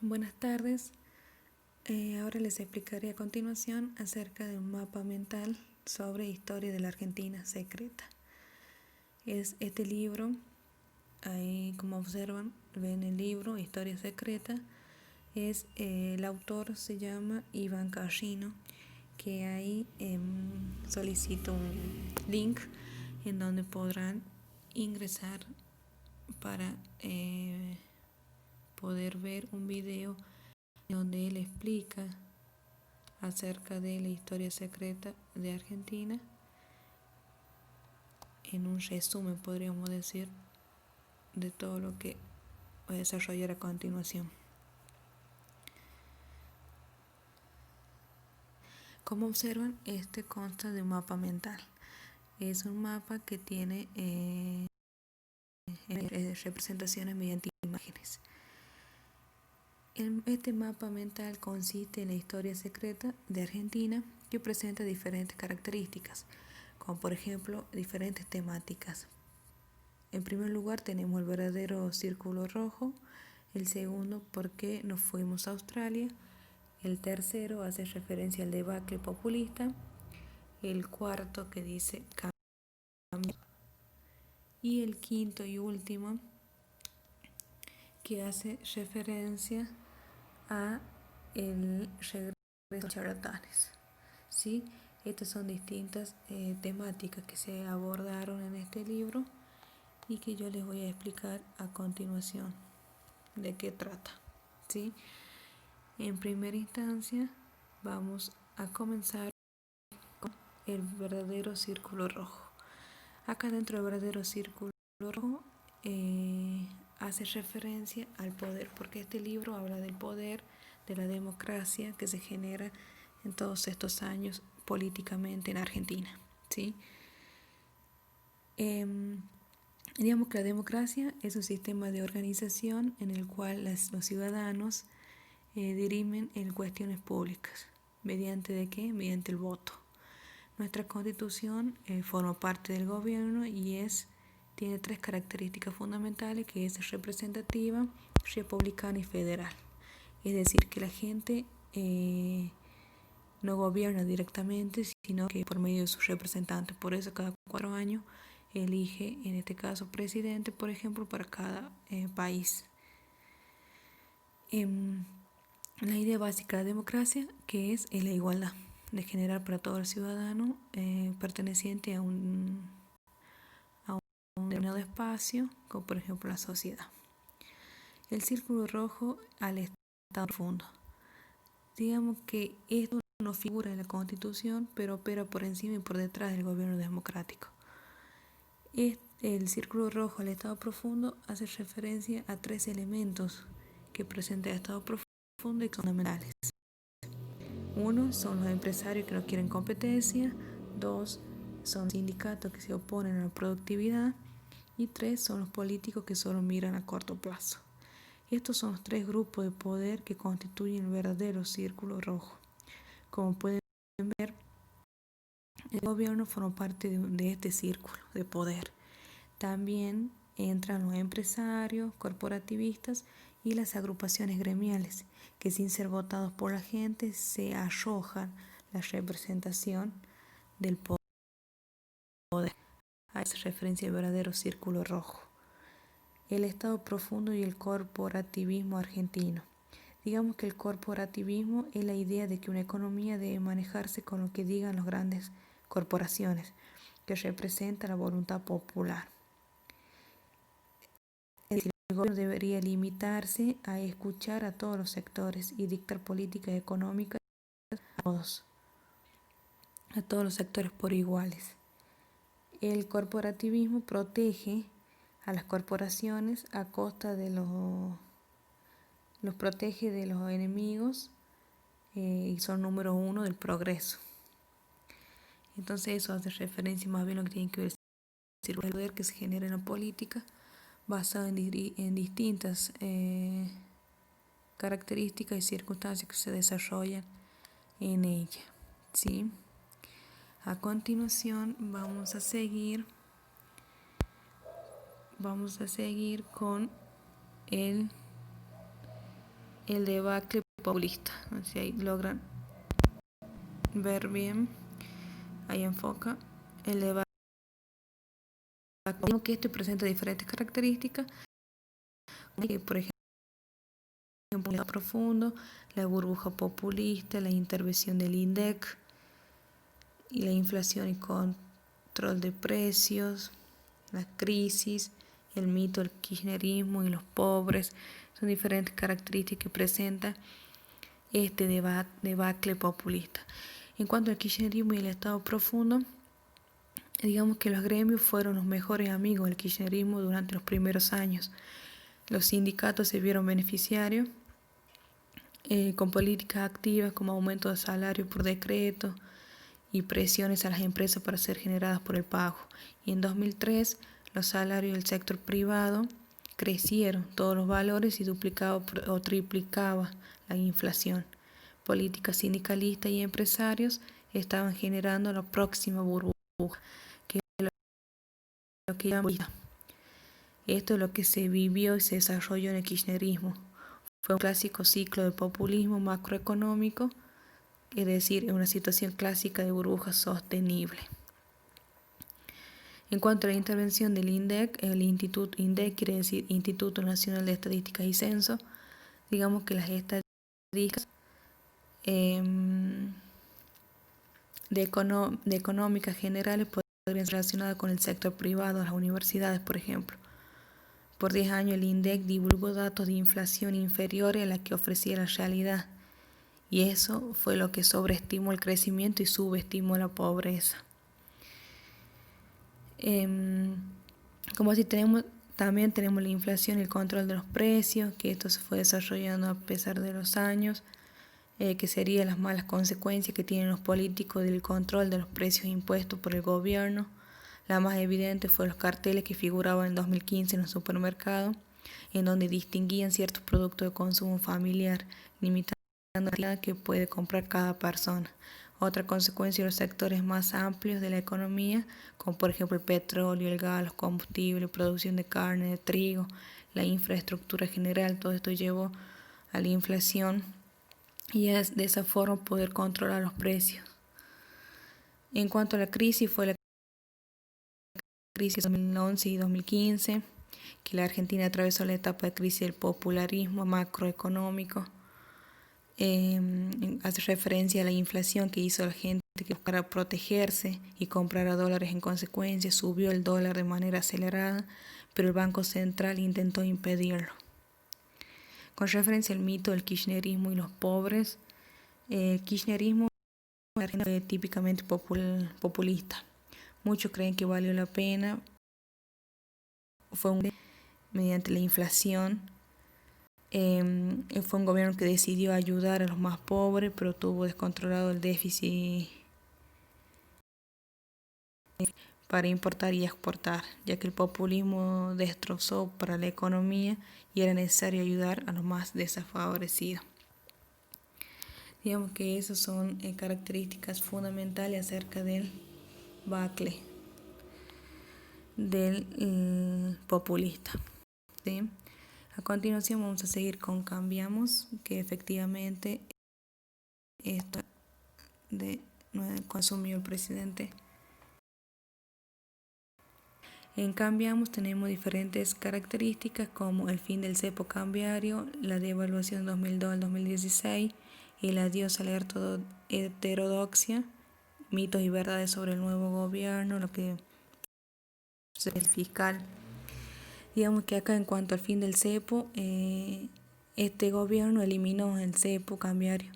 Buenas tardes. Ahora les explicaré a continuación acerca de un mapa mental sobre historia de la Argentina secreta. Es este libro, ahí como observan, ven el libro Historia Secreta. El autor se llama Iván Carrino, que ahí solicito un link en donde podrán ingresar para poder ver un video donde él explica acerca de la historia secreta de Argentina en un resumen, podríamos decir, de todo lo que voy a desarrollar a continuación. Como observan, este consta de un mapa mental. Es un mapa que tiene representaciones mediante imágenes. Este mapa mental consiste en la historia secreta de Argentina, que presenta diferentes características, como por ejemplo diferentes temáticas. En primer lugar tenemos el verdadero círculo rojo, el segundo, ¿por qué nos fuimos a Australia? El tercero hace referencia al debacle populista, el cuarto que dice cambio, y el quinto y último que hace referencia a el regreso de los charlatanes. ¿Sí? Estas son distintas temáticas que se abordaron en este libro y que yo les voy a explicar a continuación de qué trata. ¿Sí? En primera instancia vamos a comenzar con el verdadero círculo rojo. Acá dentro del verdadero círculo rojo hace referencia al poder, porque este libro habla del poder, de la democracia que se genera en todos estos años políticamente en Argentina. ¿Sí? Digamos que la democracia es un sistema de organización en el cual los ciudadanos dirimen en cuestiones públicas. ¿Mediante de qué? Mediante el voto. Nuestra constitución forma parte del gobierno y tiene tres características fundamentales, que es representativa, republicana y federal. Es decir, que la gente no gobierna directamente, sino que por medio de sus representantes. Por eso cada 4 años elige, en este caso, presidente, por ejemplo, para cada país. La idea básica de la democracia, que es la igualdad, de generar para todo el ciudadano perteneciente a un determinado espacio, como por ejemplo la sociedad. El círculo rojo al Estado profundo. Digamos que esto no figura en la Constitución, pero opera por encima y por detrás del gobierno democrático. El círculo rojo al Estado profundo hace referencia a 3 elementos que presenta el Estado profundo y que son fundamentales. 1 son los empresarios que no quieren competencia, 2 son sindicatos que se oponen a la productividad y 3 son los políticos que solo miran a corto plazo. Estos son los 3 grupos de poder que constituyen el verdadero círculo rojo. Como pueden ver, el gobierno forma parte de este círculo de poder. También entran los empresarios, corporativistas y las agrupaciones gremiales, que sin ser votados por la gente se arrojan la representación del poder. A esa referencia el verdadero círculo rojo. El Estado profundo y el corporativismo argentino. Digamos que el corporativismo es la idea de que una economía debe manejarse con lo que digan las grandes corporaciones, que representa la voluntad popular. El gobierno debería limitarse a escuchar a todos los sectores y dictar políticas económicas a todos los sectores por iguales. El corporativismo protege a las corporaciones a costa de los protege de los enemigos y son número 1 del progreso. Entonces eso hace referencia más bien a lo que tiene que ver con el poder que se genera en la política, basado en distintas características y circunstancias que se desarrollan en ella. ¿Sí? A continuación vamos a seguir con el debacle populista. No sé si ahí logran ver bien, ahí enfoca el debate. Como que esto presenta diferentes características, por ejemplo, el profundo, la burbuja populista, la intervención del INDEC y la inflación y control de precios, la crisis, el mito del kirchnerismo y los pobres. Son diferentes características que presenta este debacle populista. En cuanto al kirchnerismo y el estado profundo, digamos que los gremios fueron los mejores amigos del kirchnerismo durante los primeros años. Los sindicatos se vieron beneficiarios con políticas activas como aumento de salario por decreto y presiones a las empresas para ser generadas por el pago. Y en 2003 los salarios del sector privado crecieron todos los valores y duplicaba o triplicaba la inflación. Políticas sindicalistas y empresarios estaban generando la próxima burbuja, que es lo que llamamos. Esto es lo que se vivió y se desarrolló en el kirchnerismo. Fue un clásico ciclo de populismo macroeconómico, es decir, en una situación clásica de burbuja sostenible. En cuanto a la intervención del INDEC, el Instituto INDEC quiere decir Instituto Nacional de Estadísticas y Censo, digamos que las estadísticas de económicas generales podrían ser relacionadas con el sector privado, las universidades, por ejemplo. Por 10 años el INDEC divulgó datos de inflación inferiores a la que ofrecía la realidad, y eso fue lo que sobreestimó el crecimiento y subestimó la pobreza. Como así también tenemos la inflación y el control de los precios, que esto se fue desarrollando a pesar de los años, que serían las malas consecuencias que tienen los políticos del control de los precios impuestos por el gobierno. La más evidente fue los carteles que figuraban en 2015 en los supermercados, en donde distinguían ciertos productos de consumo familiar, limitando la cantidad que puede comprar cada persona. Otra consecuencia de los sectores más amplios de la economía, como por ejemplo el petróleo, el gas, los combustibles, producción de carne, de trigo, la infraestructura general, todo esto llevó a la inflación y es de esa forma poder controlar los precios. En cuanto a la crisis, fue la crisis de 2011 y 2015, que la Argentina atravesó la etapa de crisis del popularismo macroeconómico. Hace referencia a la inflación que hizo la gente que para protegerse y comprar dólares en consecuencia, subió el dólar de manera acelerada, pero el Banco Central intentó impedirlo. Con referencia al mito del kirchnerismo y los pobres, el kirchnerismo es típicamente populista. Muchos creen que valió la pena, mediante la inflación. Fue un gobierno que decidió ayudar a los más pobres, pero tuvo descontrolado el déficit para importar y exportar, ya que el populismo destrozó para la economía y era necesario ayudar a los más desfavorecidos. Digamos que esas son características fundamentales acerca del debacle del populista. ¿Sí? A continuación vamos a seguir con Cambiamos, que efectivamente esto de consumió el presidente. En Cambiamos tenemos diferentes características como el fin del cepo cambiario, la devaluación 2002 al 2016, el adiós a la heterodoxia, mitos y verdades sobre el nuevo gobierno, lo que es el fiscal. Digamos que acá en cuanto al fin del cepo, este gobierno eliminó el cepo cambiario.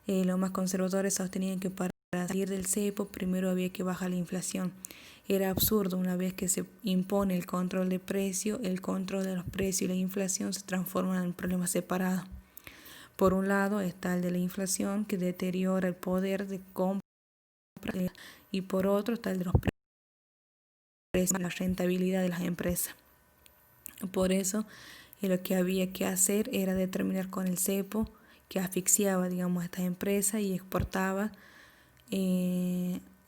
Los más conservadores sostenían que para salir del cepo primero había que bajar la inflación. Era absurdo, una vez que se impone el control de precios, el control de los precios y la inflación se transforman en problemas separados. Por un lado está el de la inflación, que deteriora el poder de compra, y por otro está el de los precios, la rentabilidad de las empresas. Por eso lo que había que hacer era determinar con el cepo, que asfixiaba, digamos, a estas empresas y exportaba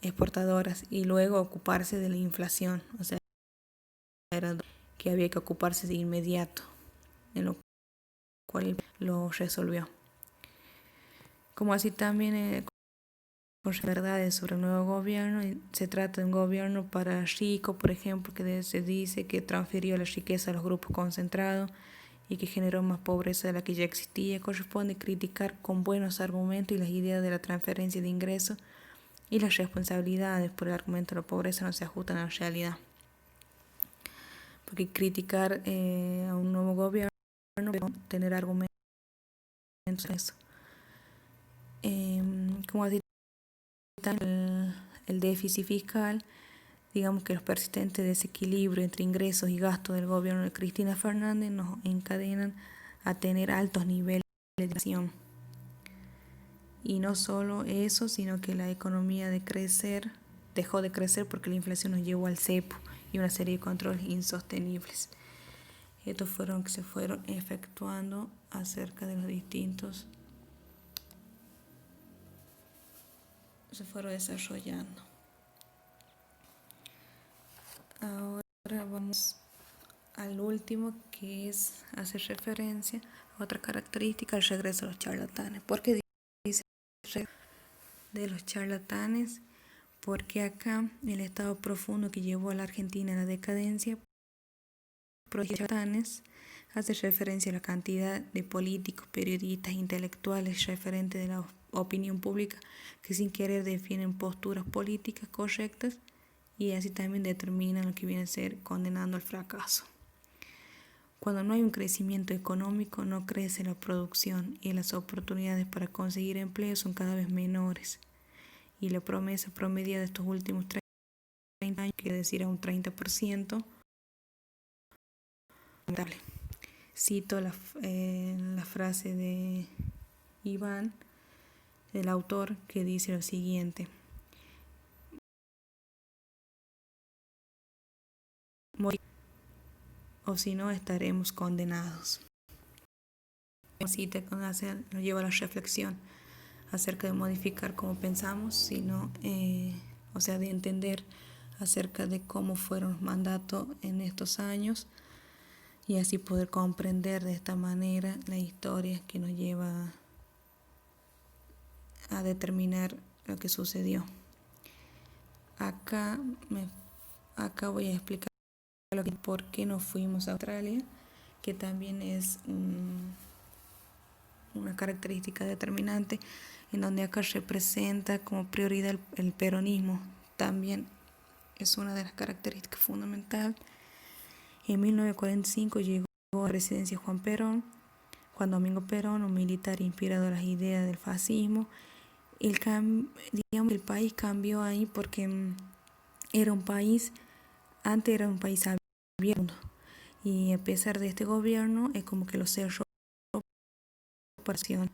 exportadoras, y luego ocuparse de la inflación. O sea, era que había que ocuparse de inmediato, en lo cual lo resolvió. Como así también con verdades sobre el nuevo gobierno, se trata de un gobierno para ricos, por ejemplo, que se dice que transfirió la riqueza a los grupos concentrados y que generó más pobreza de la que ya existía. Corresponde criticar con buenos argumentos y las ideas de la transferencia de ingresos y las responsabilidades por el argumento de la pobreza no se ajustan a la realidad. Porque criticar a un nuevo gobierno, tener argumentos en eso. Como así el déficit fiscal, digamos que los persistentes desequilibrios entre ingresos y gastos del gobierno de Cristina Fernández nos encadenan a tener altos niveles de inflación. Y no solo eso, sino que la economía dejó de crecer porque la inflación nos llevó al cepo y una serie de controles insostenibles. Estos fueron que se fueron efectuando acerca de los distintos, se fueron desarrollando. Ahora vamos al último, que es hacer referencia a otra característica, el regreso a los charlatanes. ¿Por qué dice de los charlatanes? Porque acá el estado profundo que llevó a la Argentina a la decadencia, charlatanes, hace referencia a la cantidad de políticos, periodistas, intelectuales, referentes de la opinión pública que sin querer defienden posturas políticas correctas y así también determinan lo que viene a ser condenando al fracaso. Cuando no hay un crecimiento económico, no crece la producción y las oportunidades para conseguir empleo son cada vez menores. Y la promesa promedia de estos últimos 30 años, quiere decir a un 30%. Cito la frase de Iván, el autor, que dice lo siguiente: o si no estaremos condenados. Así nos lleva a la reflexión acerca de modificar cómo pensamos, sino, de entender acerca de cómo fueron los mandatos en estos años y así poder comprender de esta manera la historia que nos lleva a determinar lo que sucedió. Acá voy a explicar por qué nos fuimos a Australia, que también es una característica determinante, en donde acá representa como prioridad el peronismo. También es una de las características fundamentales. En 1945 llegó a la presidencia Juan Domingo Perón, un militar inspirado en las ideas del fascismo. El país cambió ahí porque antes era un país abierto, y a pesar de este gobierno es como que lo cerró por acción.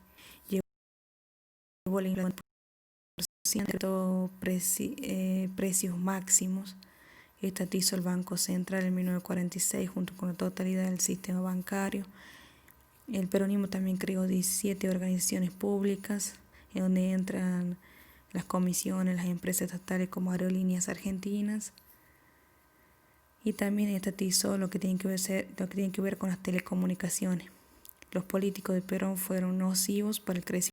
Llevó la inflación precios máximos. Estatizó el Banco Central en 1946 junto con la totalidad del sistema bancario. El peronismo también creó 17 organizaciones públicas, en donde entran las comisiones, las empresas estatales como Aerolíneas Argentinas, y también estatizó lo que tiene que ver con las telecomunicaciones. Los políticos de Perón fueron nocivos para el crecimiento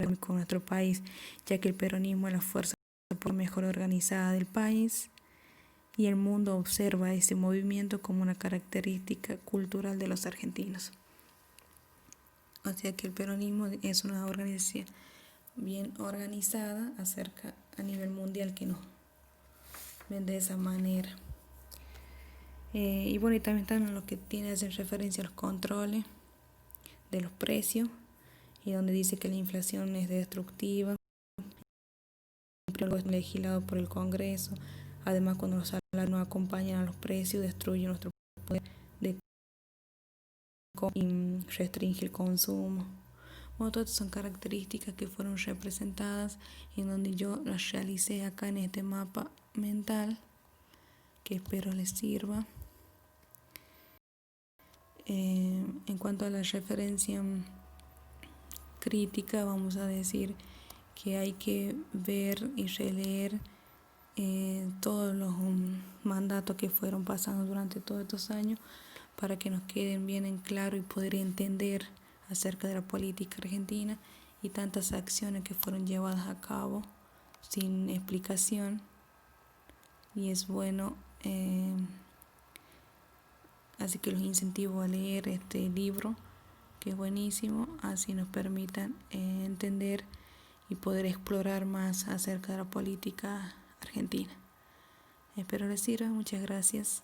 económico de nuestro país, ya que el peronismo es la fuerza mejor organizada del país y el mundo observa ese movimiento como una característica cultural de los argentinos. O sea que el peronismo es una organización bien organizada a nivel mundial que nos ven de esa manera. Y también están los que tienen referencia a los controles de los precios, y donde dice que la inflación es destructiva, es legislado por el Congreso. Además, cuando los salarios no acompañan a los precios, destruye nuestro poder de y restringe el consumo. Todas son características que fueron representadas, en donde yo las realicé acá en este mapa mental, que espero les sirva. En cuanto a la referencia crítica, vamos a decir que hay que ver y releer todos los mandatos que fueron pasando durante todos estos años para que nos queden bien en claro y poder entender acerca de la política argentina y tantas acciones que fueron llevadas a cabo sin explicación. Y es bueno, así que los incentivo a leer este libro, que es buenísimo, así nos permitan entender y poder explorar más acerca de la política argentina. Espero les sirva. Muchas gracias.